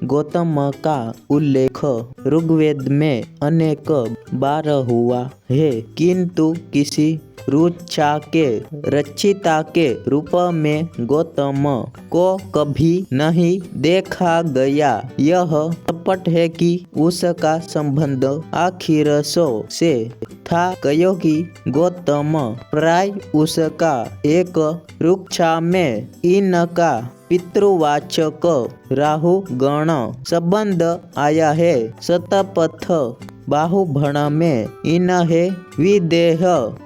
गौतम का उल्लेख ऋग्वेद में अनेक बार हुआ है, किंतु किसी ऋचा के रचिता के रूप में गौतम को कभी नहीं देखा गया। यह स्पष्ट है कि उसका संबंध आखिरसों से था, क्योंकि गौतम प्राय उसका एक ऋक्षा में इनका पितृवाचक राहु गण संबंध आया है। शतपथ बाहुभण में इन्हें विदेह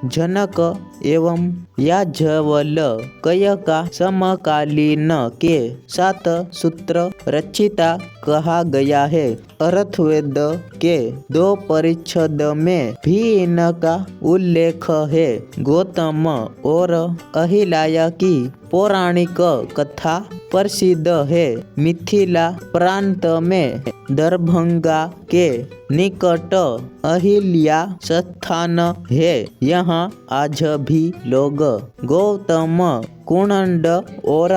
जनक एवं याज्ञवल्क्य कय का समकालीन के सात सूत्र रचिता कहा गया है। अर्थवेद के 2 परिच्छेद में भी इनका उल्लेख है। गौतम और अहिल्या की पौराणिक कथा प्रसिद्ध है। मिथिला प्रांत में दरभंगा के निकट अहिल्या स्थान है। यहाँ आज भी लोग गौतम कुंड और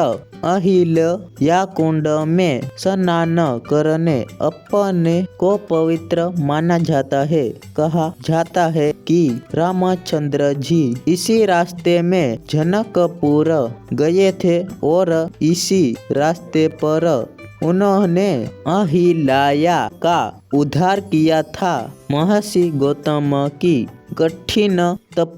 अहिल्या कुंड में स्नान करने अपने को पवित्र माना जाता है। कहा जाता है कि रामचंद्र जी इसी रास्ते में जनकपुर गए थे और इसी रास्ते पर उन्होंने अहिल्या का उद्धार किया था। महर्षि गौतम की कठिन तप